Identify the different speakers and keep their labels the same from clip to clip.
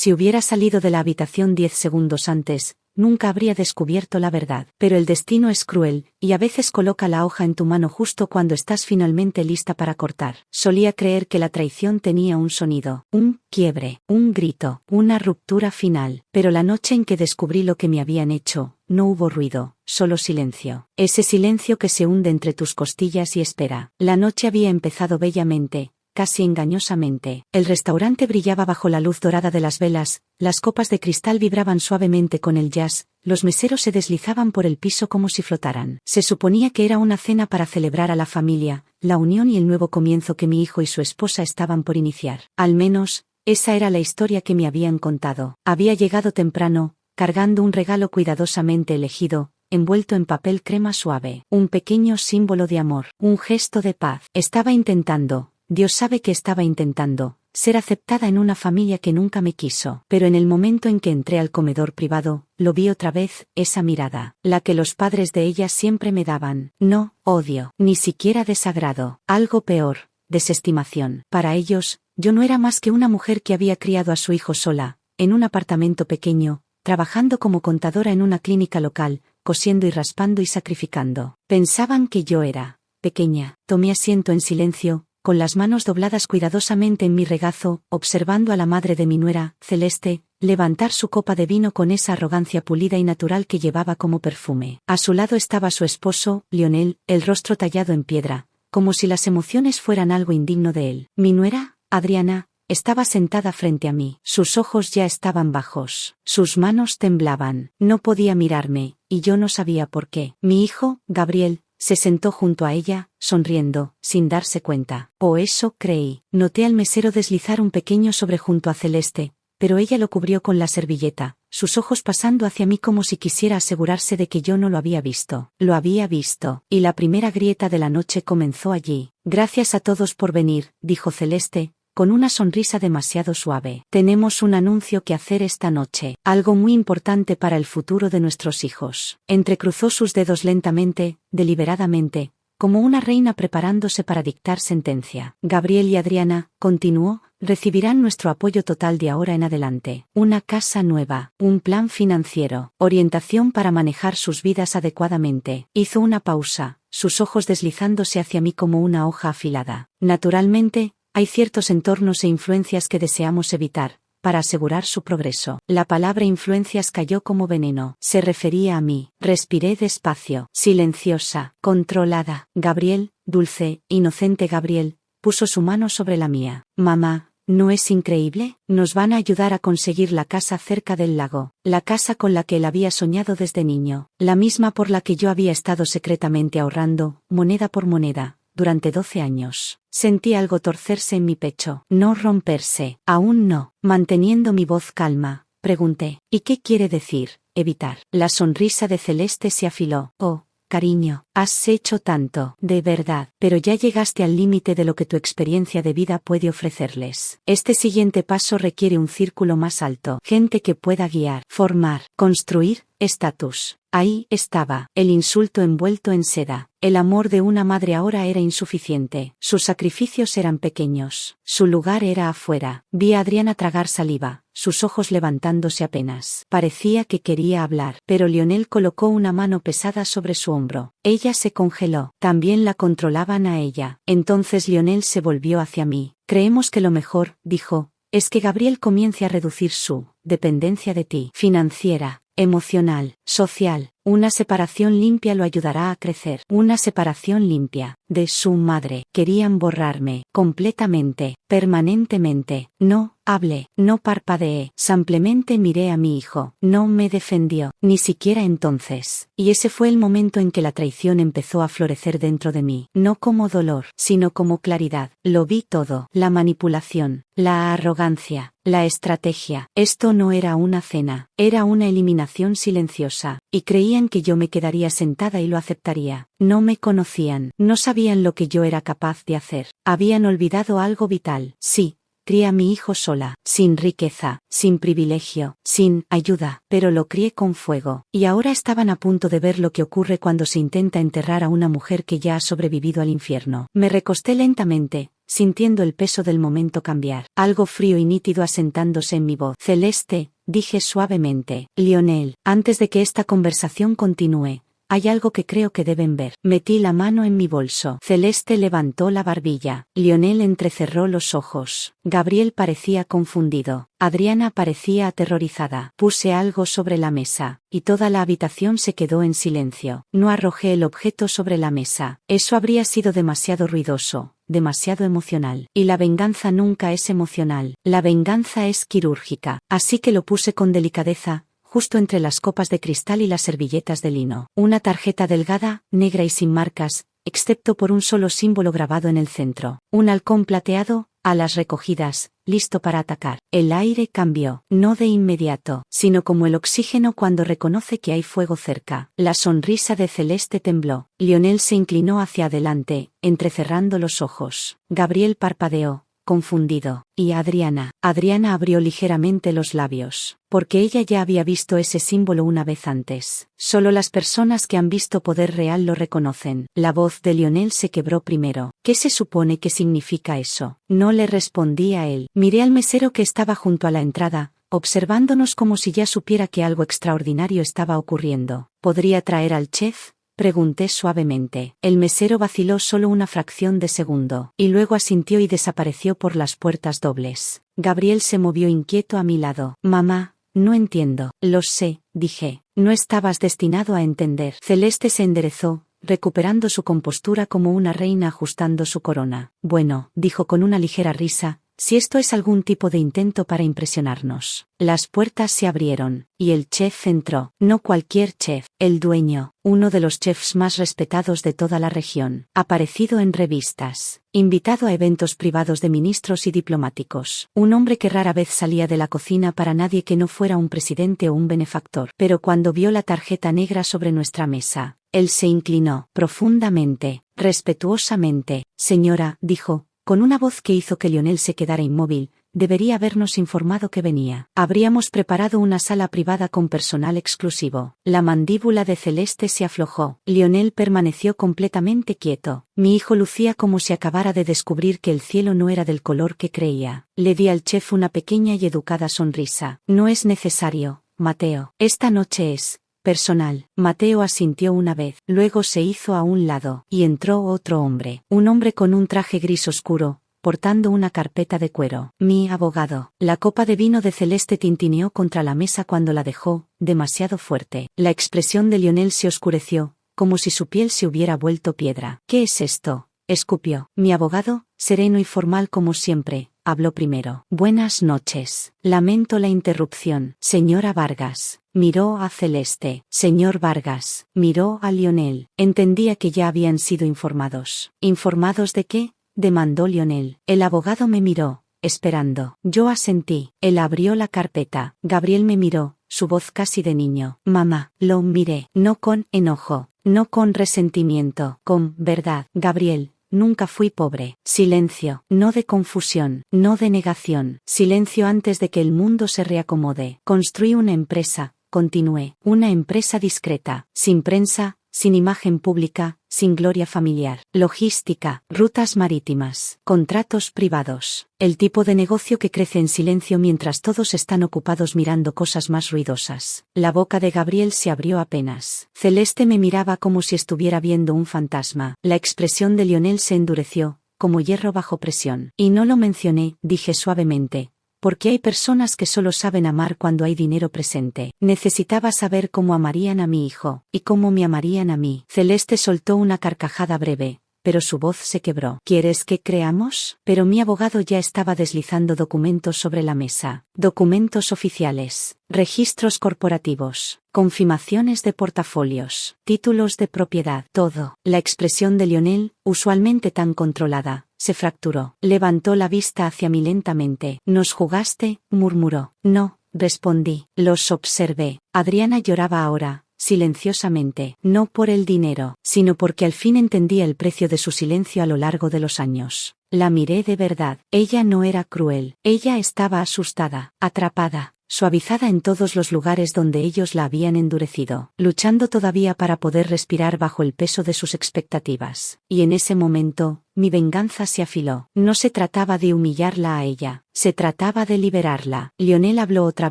Speaker 1: Si hubiera salido de la habitación 10 segundos antes, nunca habría descubierto la verdad. Pero el destino es cruel, y a veces coloca la hoja en tu mano justo cuando estás finalmente lista para cortar. Solía creer que la traición tenía un sonido, un quiebre, un grito, una ruptura final. Pero la noche en que descubrí lo que me habían hecho, no hubo ruido, solo silencio. Ese silencio que se hunde entre tus costillas y espera. La noche había empezado bellamente, casi engañosamente. El restaurante brillaba bajo la luz dorada de las velas, las copas de cristal vibraban suavemente con el jazz, los meseros se deslizaban por el piso como si flotaran. Se suponía que era una cena para celebrar a la familia, la unión y el nuevo comienzo que mi hijo y su esposa estaban por iniciar. Al menos, esa era la historia que me habían contado. Había llegado temprano, cargando un regalo cuidadosamente elegido, envuelto en papel crema suave, un pequeño símbolo de amor, un gesto de paz. Estaba intentando, Dios sabe que estaba intentando, ser aceptada en una familia que nunca me quiso. Pero en el momento en que entré al comedor privado, lo vi otra vez, esa mirada, la que los padres de ella siempre me daban. No, odio, ni siquiera desagrado, algo peor, desestimación. Para ellos, yo no era más que una mujer que había criado a su hijo sola, en un apartamento pequeño, trabajando como contadora en una clínica local, cosiendo y raspando y sacrificando. Pensaban que yo era pequeña. Tomé asiento en silencio, con las manos dobladas cuidadosamente en mi regazo, observando a la madre de mi nuera, Celeste, levantar su copa de vino con esa arrogancia pulida y natural que llevaba como perfume. A su lado estaba su esposo, Lionel, el rostro tallado en piedra, como si las emociones fueran algo indigno de él. Mi nuera, Adriana, estaba sentada frente a mí. Sus ojos ya estaban bajos. Sus manos temblaban. No podía mirarme, y yo no sabía por qué. Mi hijo, Gabriel, se sentó junto a ella, sonriendo, sin darse cuenta. O eso creí. Noté al mesero deslizar un pequeño sobre junto a Celeste, pero ella lo cubrió con la servilleta, sus ojos pasando hacia mí como si quisiera asegurarse de que yo no lo había visto. Lo había visto, y la primera grieta de la noche comenzó allí. Gracias a todos por venir, dijo Celeste, con una sonrisa demasiado suave. Tenemos un anuncio que hacer esta noche, algo muy importante para el futuro de nuestros hijos. Entrecruzó sus dedos lentamente, deliberadamente, como una reina preparándose para dictar sentencia. Gabriel y Adriana, continuó, recibirán nuestro apoyo total de ahora en adelante. Una casa nueva, un plan financiero, orientación para manejar sus vidas adecuadamente. Hizo una pausa, sus ojos deslizándose hacia mí como una hoja afilada. Naturalmente, hay ciertos entornos e influencias que deseamos evitar, para asegurar su progreso. La palabra influencias cayó como veneno. Se refería a mí. Respiré despacio, silenciosa, controlada. Gabriel, dulce, inocente Gabriel, puso su mano sobre la mía. Mamá, ¿no es increíble? Nos van a ayudar a conseguir la casa cerca del lago. La casa con la que él había soñado desde niño. La misma por la que yo había estado secretamente ahorrando, moneda por moneda, durante 12 años. Sentí algo torcerse en mi pecho. No romperse. Aún no. Manteniendo mi voz calma, pregunté, ¿y qué quiere decir, evitar? La sonrisa de Celeste se afiló. Oh, cariño, has hecho tanto, de verdad, pero ya llegaste al límite de lo que tu experiencia de vida puede ofrecerles. Este siguiente paso requiere un círculo más alto. Gente que pueda guiar, formar, construir, estatus. Ahí estaba, el insulto envuelto en seda. El amor de una madre ahora era insuficiente. Sus sacrificios eran pequeños. Su lugar era afuera. Vi a Adriana tragar saliva, sus ojos levantándose apenas. Parecía que quería hablar, pero Lionel colocó una mano pesada sobre su hombro. Ella se congeló. También la controlaban a ella. Entonces Lionel se volvió hacia mí. Creemos que lo mejor, dijo, es que Gabriel comience a reducir su dependencia de ti. Financiera, emocional, social. Una separación limpia lo ayudará a crecer. Una separación limpia, de su madre. Querían borrarme, completamente, permanentemente. No hablé, no parpadeé, simplemente miré a mi hijo. No me defendió, ni siquiera entonces. Y ese fue el momento en que la traición empezó a florecer dentro de mí. No como dolor, sino como claridad. Lo vi todo. La manipulación, la arrogancia, la estrategia. Esto no era una cena, era una eliminación silenciosa. Y creían que yo me quedaría sentada y lo aceptaría. No me conocían, no sabían lo que yo era capaz de hacer. Habían olvidado algo vital. Sí, Crié a mi hijo sola, sin riqueza, sin privilegio, sin ayuda, pero lo crié con fuego. Y ahora estaban a punto de ver lo que ocurre cuando se intenta enterrar a una mujer que ya ha sobrevivido al infierno. Me recosté lentamente, sintiendo el peso del momento cambiar. Algo frío y nítido asentándose en mi voz. Celeste, dije suavemente. Lionel, antes de que esta conversación continúe, hay algo que creo que deben ver. Metí la mano en mi bolso. Celeste levantó la barbilla. Lionel entrecerró los ojos. Gabriel parecía confundido. Adriana parecía aterrorizada. Puse algo sobre la mesa, y toda la habitación se quedó en silencio. No arrojé el objeto sobre la mesa. Eso habría sido demasiado ruidoso, demasiado emocional. Y la venganza nunca es emocional. La venganza es quirúrgica. Así que lo puse con delicadeza, justo entre las copas de cristal y las servilletas de lino. Una tarjeta delgada, negra y sin marcas, excepto por un solo símbolo grabado en el centro. Un halcón plateado, alas recogidas, listo para atacar. El aire cambió, no de inmediato, sino como el oxígeno cuando reconoce que hay fuego cerca. La sonrisa de Celeste tembló. Lionel se inclinó hacia adelante, entrecerrando los ojos. Gabriel parpadeó, confundido. Y Adriana. Adriana abrió ligeramente los labios, porque ella ya había visto ese símbolo una vez antes. Solo las personas que han visto poder real lo reconocen. La voz de Lionel se quebró primero. ¿Qué se supone que significa eso? No le respondí a él. Miré al mesero que estaba junto a la entrada, observándonos como si ya supiera que algo extraordinario estaba ocurriendo. ¿Podría traer al chef?, pregunté suavemente. El mesero vaciló solo una fracción de segundo, y luego asintió y desapareció por las puertas dobles. Gabriel se movió inquieto a mi lado. Mamá, no entiendo. Lo sé, dije. No estabas destinado a entender. Celeste se enderezó, recuperando su compostura como una reina ajustando su corona. Bueno, dijo con una ligera risa, si esto es algún tipo de intento para impresionarnos. Las puertas se abrieron, y el chef entró. No cualquier chef, el dueño, uno de los chefs más respetados de toda la región. Aparecido en revistas. Invitado a eventos privados de ministros y diplomáticos. Un hombre que rara vez salía de la cocina para nadie que no fuera un presidente o un benefactor. Pero cuando vio la tarjeta negra sobre nuestra mesa, él se inclinó, profundamente, respetuosamente. Señora, dijo, con una voz que hizo que Lionel se quedara inmóvil, debería habernos informado que venía. Habríamos preparado una sala privada con personal exclusivo. La mandíbula de Celeste se aflojó. Lionel permaneció completamente quieto. Mi hijo lucía como si acabara de descubrir que el cielo no era del color que creía. Le di al chef una pequeña y educada sonrisa. No es necesario, Mateo. Esta noche es personal. Mateo asintió una vez, luego se hizo a un lado, y entró otro hombre. Un hombre con un traje gris oscuro, portando una carpeta de cuero. Mi abogado. La copa de vino de Celeste tintineó contra la mesa cuando la dejó, demasiado fuerte. La expresión de Lionel se oscureció, como si su piel se hubiera vuelto piedra. ¿Qué es esto?, escupió. Mi abogado, sereno y formal como siempre, habló primero. Buenas noches. Lamento la interrupción. Señora Vargas. Miró a Celeste. Señor Vargas. Miró a Lionel. Entendía que ya habían sido informados. ¿Informados de qué?, demandó Lionel. El abogado me miró, esperando. Yo asentí. Él abrió la carpeta. Gabriel me miró, su voz casi de niño. Mamá, lo miré. No con enojo, no con resentimiento, con verdad. Gabriel, nunca fui pobre. Silencio, no de confusión, no de negación. Silencio antes de que el mundo se reacomode. Construí una empresa, continué. Una empresa discreta, sin prensa, sin imagen pública, sin gloria familiar. Logística, rutas marítimas, contratos privados. El tipo de negocio que crece en silencio mientras todos están ocupados mirando cosas más ruidosas. La boca de Gabriel se abrió apenas. Celeste me miraba como si estuviera viendo un fantasma. La expresión de Lionel se endureció, como hierro bajo presión. Y no lo mencioné, dije suavemente, porque hay personas que solo saben amar cuando hay dinero presente. Necesitaba saber cómo amarían a mi hijo, y cómo me amarían a mí. Celeste soltó una carcajada breve, pero su voz se quebró. ¿Quieres que creamos? Pero mi abogado ya estaba deslizando documentos sobre la mesa. Documentos oficiales, registros corporativos, confirmaciones de portafolios, títulos de propiedad, todo. La expresión de Lionel, usualmente tan controlada, se fracturó. Levantó la vista hacia mí lentamente. ¿Nos jugaste?, murmuró. No, respondí. Los observé. Adriana lloraba ahora, silenciosamente. No por el dinero, sino porque al fin entendía el precio de su silencio a lo largo de los años. La miré de verdad. Ella no era cruel. Ella estaba asustada, atrapada, suavizada en todos los lugares donde ellos la habían endurecido, luchando todavía para poder respirar bajo el peso de sus expectativas. Y en ese momento, mi venganza se afiló. No se trataba de humillarla a ella, se trataba de liberarla. Lionel habló otra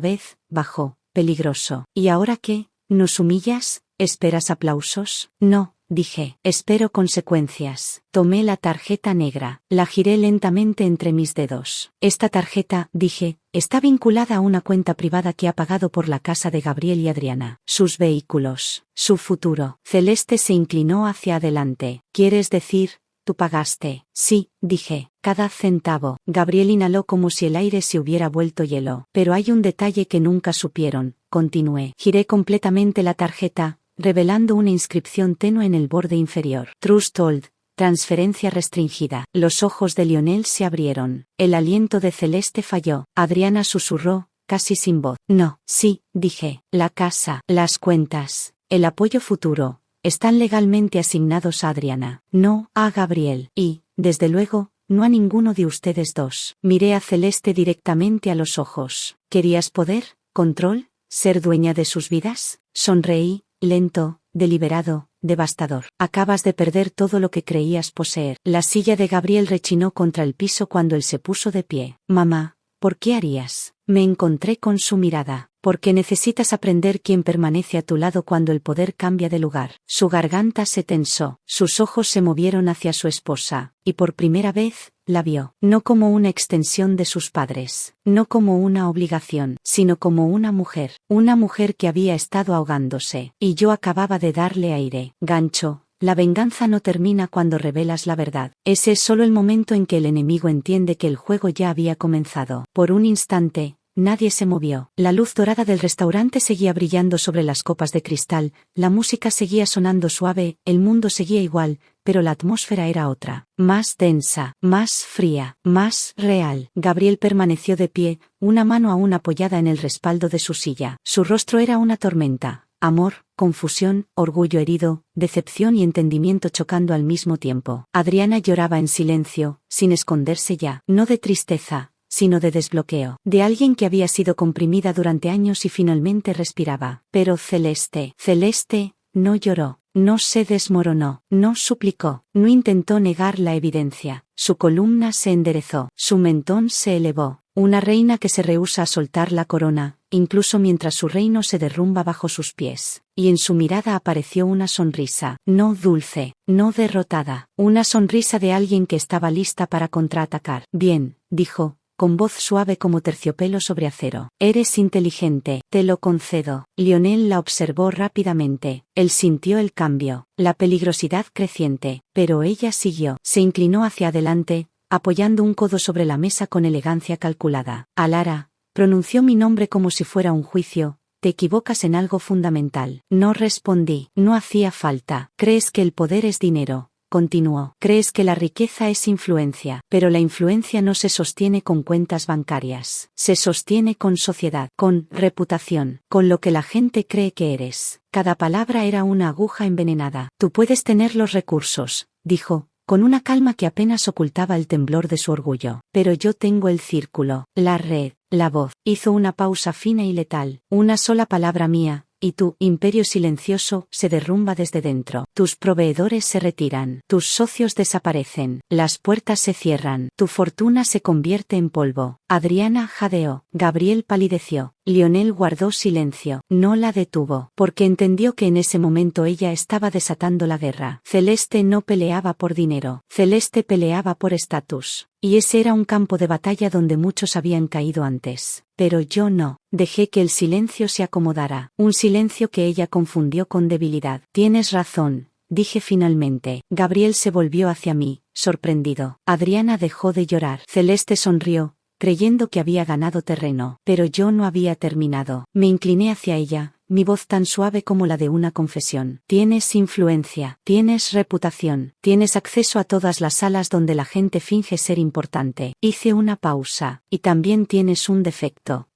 Speaker 1: vez, bajo, peligroso. ¿Y ahora qué? ¿Nos humillas? ¿Esperas aplausos? No, dije. Espero consecuencias. Tomé la tarjeta negra. La giré lentamente entre mis dedos. Esta tarjeta, dije, está vinculada a una cuenta privada que ha pagado por la casa de Gabriel y Adriana, sus vehículos, su futuro. Celeste se inclinó hacia adelante. ¿Quieres decir? ¿Tú pagaste? Sí, dije, cada centavo. Gabriel inhaló como si el aire se hubiera vuelto hielo. Pero hay un detalle que nunca supieron, continué. Giré completamente la tarjeta, revelando una inscripción tenue en el borde inferior. Trust Hold, transferencia restringida. Los ojos de Lionel se abrieron. El aliento de Celeste falló. Adriana susurró, casi sin voz. No, sí, dije, la casa, las cuentas, el apoyo futuro. Están legalmente asignados a Adriana, no a Gabriel, y, desde luego, no a ninguno de ustedes dos. Miré a Celeste directamente a los ojos. ¿Querías poder, control, ser dueña de sus vidas? Sonreí, lento, deliberado, devastador. Acabas de perder todo lo que creías poseer. La silla de Gabriel rechinó contra el piso cuando él se puso de pie. Mamá, ¿por qué harías? Me encontré con su mirada. Porque necesitas aprender quién permanece a tu lado cuando el poder cambia de lugar. Su garganta se tensó, sus ojos se movieron hacia su esposa, y por primera vez, la vio, no como una extensión de sus padres, no como una obligación, sino como una mujer que había estado ahogándose, y yo acababa de darle aire. Gancho. La venganza no termina cuando revelas la verdad. Ese es solo el momento en que el enemigo entiende que el juego ya había comenzado. Por un instante, nadie se movió. La luz dorada del restaurante seguía brillando sobre las copas de cristal, la música seguía sonando suave, el mundo seguía igual, pero la atmósfera era otra, más densa, más fría, más real. Gabriel permaneció de pie, una mano aún apoyada en el respaldo de su silla. Su rostro era una tormenta. Amor, confusión, orgullo herido, decepción y entendimiento chocando al mismo tiempo. Adriana lloraba en silencio, sin esconderse ya, no de tristeza, sino de desbloqueo, de alguien que había sido comprimida durante años y finalmente respiraba. Pero Celeste no lloró, no se desmoronó, no suplicó, no intentó negar la evidencia. Su columna se enderezó, su mentón se elevó. Una reina que se rehúsa a soltar la corona, incluso mientras su reino se derrumba bajo sus pies. Y en su mirada apareció una sonrisa, no dulce, no derrotada, una sonrisa de alguien que estaba lista para contraatacar. Bien, dijo, con voz suave como terciopelo sobre acero. Eres inteligente, te lo concedo. Lionel la observó rápidamente. Él sintió el cambio, la peligrosidad creciente, pero ella siguió. Se inclinó hacia adelante, apoyando un codo sobre la mesa con elegancia calculada. Alara, pronunció mi nombre como si fuera un juicio. Te equivocas en algo fundamental. No respondí. No hacía falta. Crees que el poder es dinero. Continuó. Crees que la riqueza es influencia, pero la influencia no se sostiene con cuentas bancarias. Se sostiene con sociedad, con reputación, con lo que la gente cree que eres. Cada palabra era una aguja envenenada. Tú puedes tener los recursos, dijo, con una calma que apenas ocultaba el temblor de su orgullo. Pero yo tengo el círculo, la red, la voz. Hizo una pausa fina y letal. Una sola palabra mía, y tu imperio silencioso se derrumba desde dentro. Tus proveedores se retiran, tus socios desaparecen, las puertas se cierran, tu fortuna se convierte en polvo. Adriana jadeó, Gabriel palideció, Lionel guardó silencio, no la detuvo, porque entendió que en ese momento ella estaba desatando la guerra. Celeste no peleaba por dinero, Celeste peleaba por estatus. Y ese era un campo de batalla donde muchos habían caído antes. Pero yo no. Dejé que el silencio se acomodara. Un silencio que ella confundió con debilidad. Tienes razón, dije finalmente. Gabriel se volvió hacia mí, sorprendido. Adriana dejó de llorar. Celeste sonrió, creyendo que había ganado terreno. Pero yo no había terminado. Me incliné hacia ella, mi voz tan suave como la de una confesión. Tienes influencia, tienes reputación, tienes acceso a todas las salas donde la gente finge ser importante. Hice una pausa. Y también tienes un defecto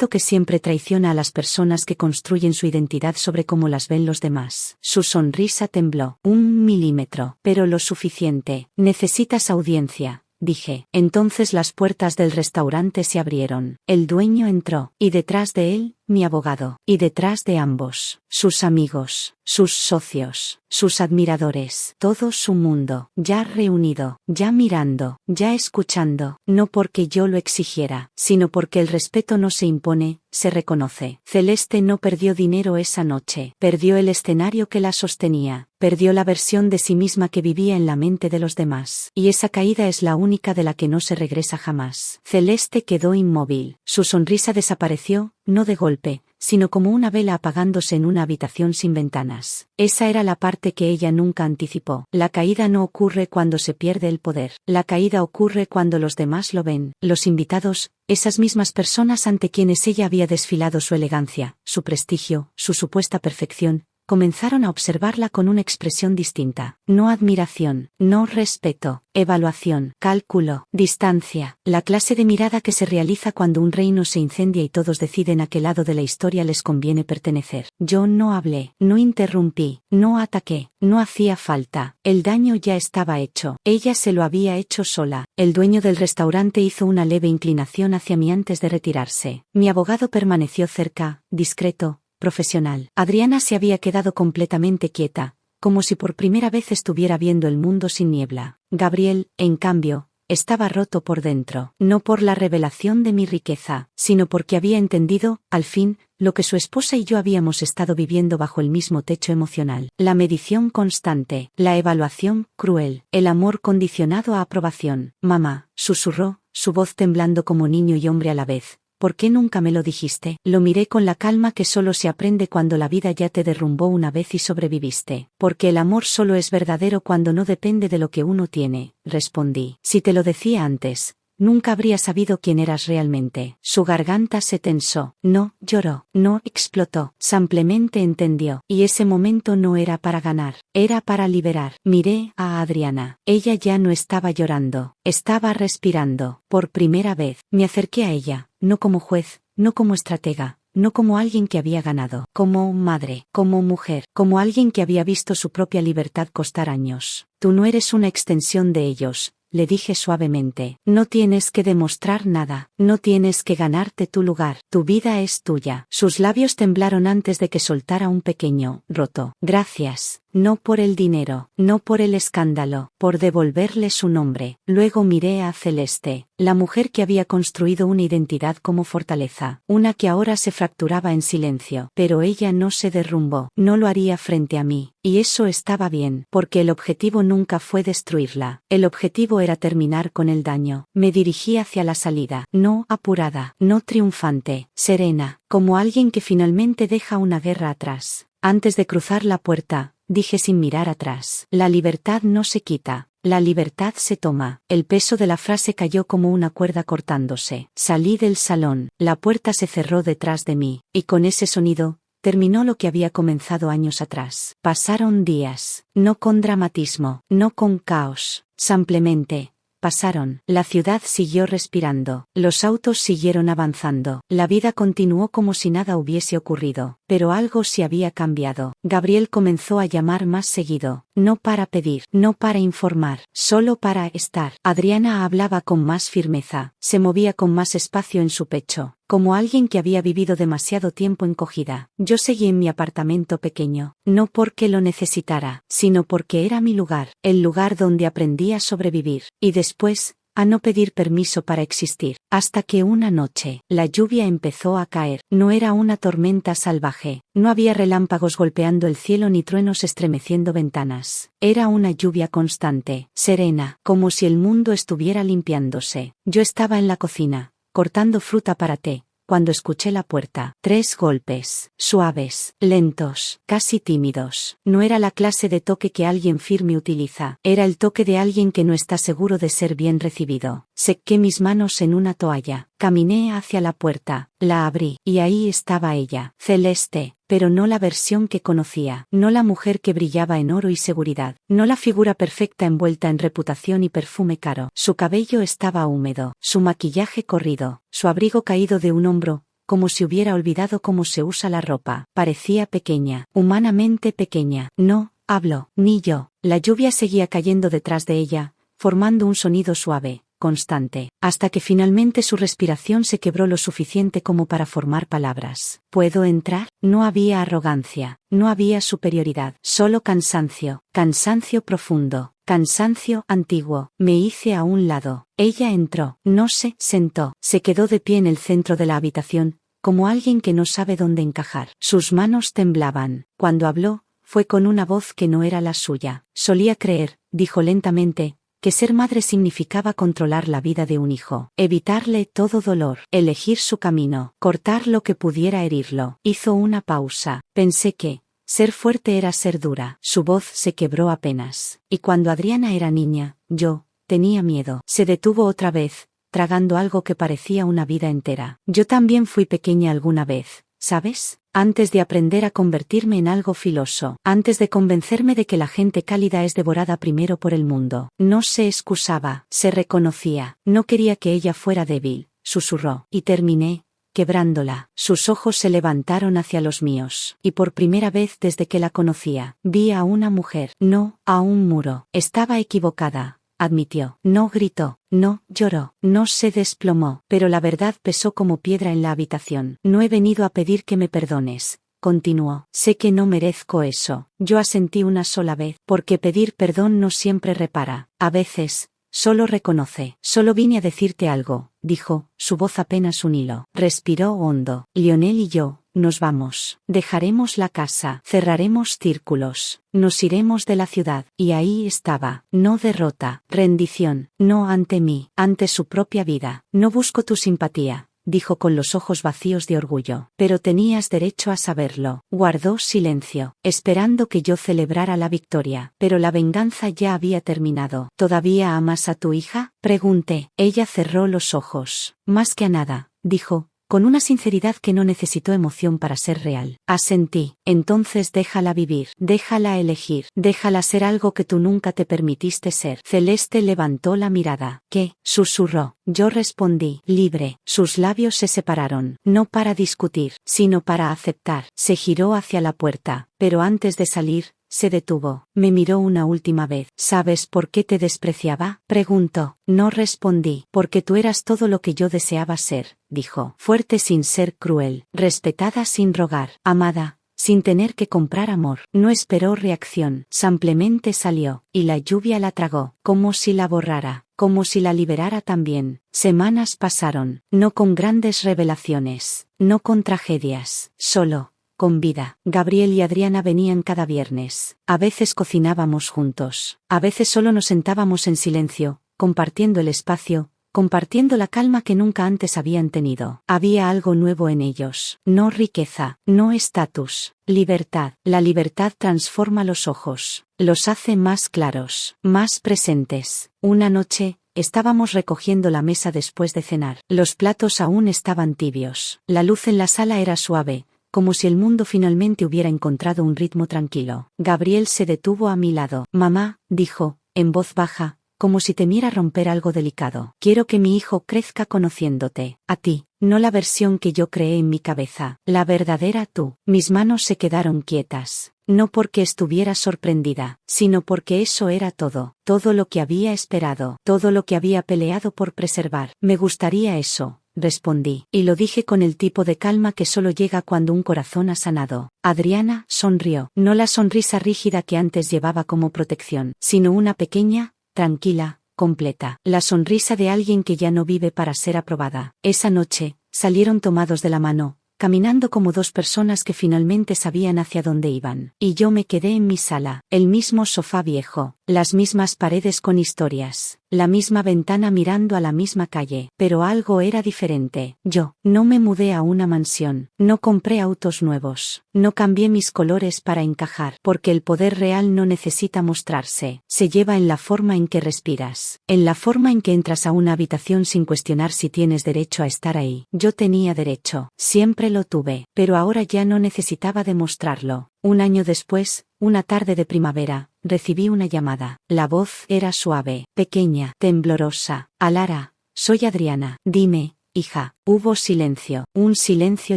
Speaker 1: que siempre traiciona a las personas que construyen su identidad sobre cómo las ven los demás. Su sonrisa tembló, 1 milímetro, pero lo suficiente. Necesitas audiencia. dije. Entonces las puertas del restaurante se abrieron. El dueño entró, y detrás de él, mi abogado, y detrás de ambos, sus amigos, sus socios, sus admiradores, todo su mundo, ya reunido, ya mirando, ya escuchando, no porque yo lo exigiera, sino porque el respeto no se impone, se reconoce. Celeste no perdió dinero esa noche, perdió el escenario que la sostenía, perdió la versión de sí misma que vivía en la mente de los demás, y esa caída es la única de la que no se regresa jamás. Celeste quedó inmóvil, su sonrisa desapareció, no de golpe, sino como una vela apagándose en una habitación sin ventanas. Esa era la parte que ella nunca anticipó. La caída no ocurre cuando se pierde el poder. La caída ocurre cuando los demás lo ven. Los invitados, esas mismas personas ante quienes ella había desfilado su elegancia, su prestigio, su supuesta perfección, comenzaron a observarla con una expresión distinta. No admiración, no respeto, evaluación, cálculo, distancia, la clase de mirada que se realiza cuando un reino se incendia y todos deciden a qué lado de la historia les conviene pertenecer. Yo no hablé, no interrumpí, no ataqué, no hacía falta, el daño ya estaba hecho, ella se lo había hecho sola. El dueño del restaurante hizo una leve inclinación hacia mí antes de retirarse. Mi abogado permaneció cerca, discreto, profesional. Adriana se había quedado completamente quieta, como si por primera vez estuviera viendo el mundo sin niebla. Gabriel, en cambio, estaba roto por dentro, no por la revelación de mi riqueza, sino porque había entendido, al fin, lo que su esposa y yo habíamos estado viviendo bajo el mismo techo emocional. La medición constante, la evaluación cruel, el amor condicionado a aprobación. Mamá, susurró, su voz temblando como niño y hombre a la vez. ¿Por qué nunca me lo dijiste? Lo miré con la calma que solo se aprende cuando la vida ya te derrumbó una vez y sobreviviste. Porque el amor solo es verdadero cuando no depende de lo que uno tiene, respondí. Si te lo decía antes, nunca habría sabido quién eras realmente. Su garganta se tensó. No lloró, no explotó, simplemente entendió. Y ese momento no era para ganar, era para liberar. Miré a Adriana. Ella ya no estaba llorando, estaba respirando. Por primera vez, me acerqué a ella. No como juez, no como estratega, no como alguien que había ganado, como madre, como mujer, como alguien que había visto su propia libertad costar años. Tú no eres una extensión de ellos, le dije suavemente. No tienes que demostrar nada, no tienes que ganarte tu lugar, tu vida es tuya. Sus labios temblaron antes de que soltara un pequeño roto. Gracias. No por el dinero, no por el escándalo, por devolverle su nombre. Luego miré a Celeste, la mujer que había construido una identidad como fortaleza, una que ahora se fracturaba en silencio. Pero ella no se derrumbó, no lo haría frente a mí, y eso estaba bien, porque el objetivo nunca fue destruirla. El objetivo era terminar con el daño. Me dirigí hacia la salida, no apurada, no triunfante, serena, como alguien que finalmente deja una guerra atrás. Antes de cruzar la puerta, dije sin mirar atrás. La libertad no se quita, la libertad se toma. El peso de la frase cayó como una cuerda cortándose. Salí del salón, la puerta se cerró detrás de mí, y con ese sonido, terminó lo que había comenzado años atrás. Pasaron días, no con dramatismo, no con caos, simplemente pasaron. La ciudad siguió respirando, los autos siguieron avanzando, la vida continuó como si nada hubiese ocurrido, pero algo se había cambiado. Gabriel comenzó a llamar más seguido, no para pedir, no para informar, solo para estar. Adriana hablaba con más firmeza, se movía con más espacio en su pecho, como alguien que había vivido demasiado tiempo encogida. Yo seguí en mi apartamento pequeño, no porque lo necesitara, sino porque era mi lugar, el lugar donde aprendí a sobrevivir, y después, a no pedir permiso para existir, hasta que una noche, la lluvia empezó a caer. No era una tormenta salvaje, no había relámpagos golpeando el cielo ni truenos estremeciendo ventanas. Era una lluvia constante, serena, como si el mundo estuviera limpiándose. Yo estaba en la cocina, cortando fruta para té, cuando escuché la puerta. 3 golpes, suaves, lentos, casi tímidos. No era la clase de toque que alguien firme utiliza, era el toque de alguien que no está seguro de ser bien recibido. Sequé mis manos en una toalla, caminé hacia la puerta, la abrí, y ahí estaba ella, Celeste, pero no la versión que conocía, no la mujer que brillaba en oro y seguridad, no la figura perfecta envuelta en reputación y perfume caro. Su cabello estaba húmedo, su maquillaje corrido, su abrigo caído de un hombro, como si hubiera olvidado cómo se usa la ropa. Parecía pequeña, humanamente pequeña. No habló, ni yo. La lluvia seguía cayendo detrás de ella, formando un sonido suave, constante, hasta que finalmente su respiración se quebró lo suficiente como para formar palabras. ¿Puedo entrar? No había arrogancia, no había superioridad, solo cansancio, cansancio profundo, cansancio antiguo. Me hice a un lado. Ella entró, no se sentó, se quedó de pie en el centro de la habitación, como alguien que no sabe dónde encajar. Sus manos temblaban. Cuando habló, fue con una voz que no era la suya. Solía creer, dijo lentamente, que ser madre significaba controlar la vida de un hijo, evitarle todo dolor, elegir su camino, cortar lo que pudiera herirlo. Hizo una pausa. Pensé que ser fuerte era ser dura. Su voz se quebró apenas. Y cuando Adriana era niña, yo tenía miedo. Se detuvo otra vez, tragando algo que parecía una vida entera. Yo también fui pequeña alguna vez, ¿sabes? Antes de aprender a convertirme en algo filoso, antes de convencerme de que la gente cálida es devorada primero por el mundo. No se excusaba, se reconocía. No quería que ella fuera débil, susurró. Y terminé quebrándola. Sus ojos se levantaron hacia los míos, y por primera vez desde que la conocía, vi a una mujer, no a un muro. Estaba equivocada, admitió. No gritó, no lloró, no se desplomó, pero la verdad pesó como piedra en la habitación. No he venido a pedir que me perdones, continuó. Sé que no merezco eso. Yo asentí una sola vez, porque pedir perdón no siempre repara. A veces, solo reconoce. Solo vine a decirte algo, dijo, su voz apenas un hilo. Respiró hondo. Lionel y yo nos vamos. Dejaremos la casa. Cerraremos círculos. Nos iremos de la ciudad. Y ahí estaba. No derrota. Rendición. No ante mí. Ante su propia vida. No busco tu simpatía, dijo con los ojos vacíos de orgullo. Pero tenías derecho a saberlo. Guardó silencio, esperando que yo celebrara la victoria. Pero la venganza ya había terminado. ¿Todavía amas a tu hija?, pregunté. Ella cerró los ojos. Más que a nada, dijo, con una sinceridad que no necesitó emoción para ser real. Asentí. Entonces déjala vivir, déjala elegir, déjala ser algo que tú nunca te permitiste ser. Celeste levantó la mirada. ¿Qué?, susurró. Yo respondí, libre. Sus labios se separaron, no para discutir, sino para aceptar. Se giró hacia la puerta, pero antes de salir, se detuvo. Me miró una última vez. ¿Sabes por qué te despreciaba?, preguntó. No respondí. Porque tú eras todo lo que yo deseaba ser, dijo. Fuerte sin ser cruel, respetada sin rogar, amada sin tener que comprar amor. No esperó reacción, simplemente salió, y la lluvia la tragó, como si la borrara, como si la liberara también. Semanas pasaron, no con grandes revelaciones, no con tragedias, solo con vida. Gabriel y Adriana venían cada viernes. A veces cocinábamos juntos. A veces solo nos sentábamos en silencio, compartiendo el espacio, compartiendo la calma que nunca antes habían tenido. Había algo nuevo en ellos. No riqueza, no estatus, libertad. La libertad transforma los ojos, los hace más claros, más presentes. Una noche, estábamos recogiendo la mesa después de cenar. Los platos aún estaban tibios. La luz en la sala era suave, como si el mundo finalmente hubiera encontrado un ritmo tranquilo. Gabriel se detuvo a mi lado. Mamá, dijo, en voz baja, como si temiera romper algo delicado. Quiero que mi hijo crezca conociéndote, a ti, no la versión que yo creé en mi cabeza, la verdadera tú. Mis manos se quedaron quietas, no porque estuviera sorprendida, sino porque eso era todo, todo lo que había esperado, todo lo que había peleado por preservar. Me gustaría eso, respondí, y lo dije con el tipo de calma que solo llega cuando un corazón ha sanado. Adriana sonrió, no la sonrisa rígida que antes llevaba como protección, sino una pequeña, tranquila, completa. La sonrisa de alguien que ya no vive para ser aprobada. Esa noche, salieron tomados de la mano, caminando como dos personas que finalmente sabían hacia dónde iban. Y yo me quedé en mi sala, el mismo sofá viejo, las mismas paredes con historias, la misma ventana mirando a la misma calle. Pero algo era diferente. Yo no me mudé a una mansión, no compré autos nuevos, no cambié mis colores para encajar, porque el poder real no necesita mostrarse, se lleva en la forma en que respiras, en la forma en que entras a una habitación sin cuestionar si tienes derecho a estar ahí. Yo tenía derecho, siempre lo tuve, pero ahora ya no necesitaba demostrarlo. Un año después, una tarde de primavera, recibí una llamada. La voz era suave, pequeña, temblorosa. Alara, soy Adriana. Dime, hija. Hubo silencio, un silencio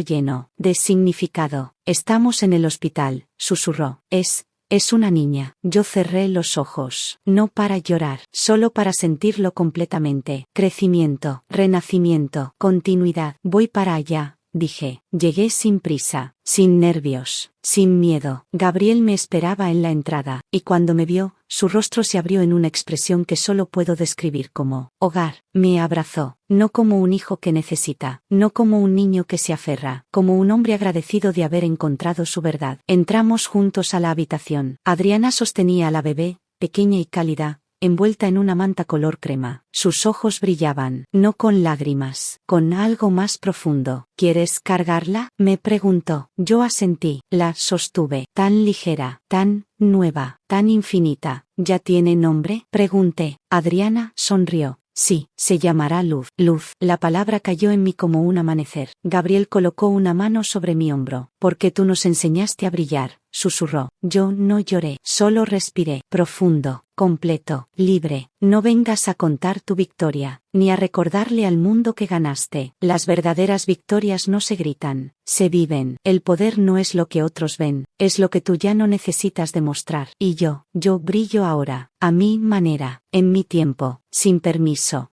Speaker 1: lleno de significado. Estamos en el hospital, susurró. Es Es una niña. Yo cerré los ojos. No para llorar, solo para sentirlo completamente. Crecimiento, renacimiento, continuidad. Voy para allá, dije. Llegué sin prisa, sin nervios, sin miedo. Gabriel me esperaba en la entrada, y cuando me vio, su rostro se abrió en una expresión que solo puedo describir como hogar. Me abrazó, no como un hijo que necesita, no como un niño que se aferra, como un hombre agradecido de haber encontrado su verdad. Entramos juntos a la habitación. Adriana sostenía a la bebé, pequeña y cálida, envuelta en una manta color crema. Sus ojos brillaban, no con lágrimas, con algo más profundo. ¿Quieres cargarla?, me preguntó. Yo asentí. La sostuve. Tan ligera, tan nueva, tan infinita. ¿Ya tiene nombre?, pregunté. Adriana sonrió. Sí, se llamará Luz. Luz. La palabra cayó en mí como un amanecer. Gabriel colocó una mano sobre mi hombro. Porque tú nos enseñaste a brillar, susurró. Yo no lloré, solo respiré. Profundo, completo, libre. No vengas a contar tu victoria, ni a recordarle al mundo que ganaste. Las verdaderas victorias no se gritan, se viven. El poder no es lo que otros ven, es lo que tú ya no necesitas demostrar. Y yo brillo ahora, a mi manera, en mi tiempo, sin permiso.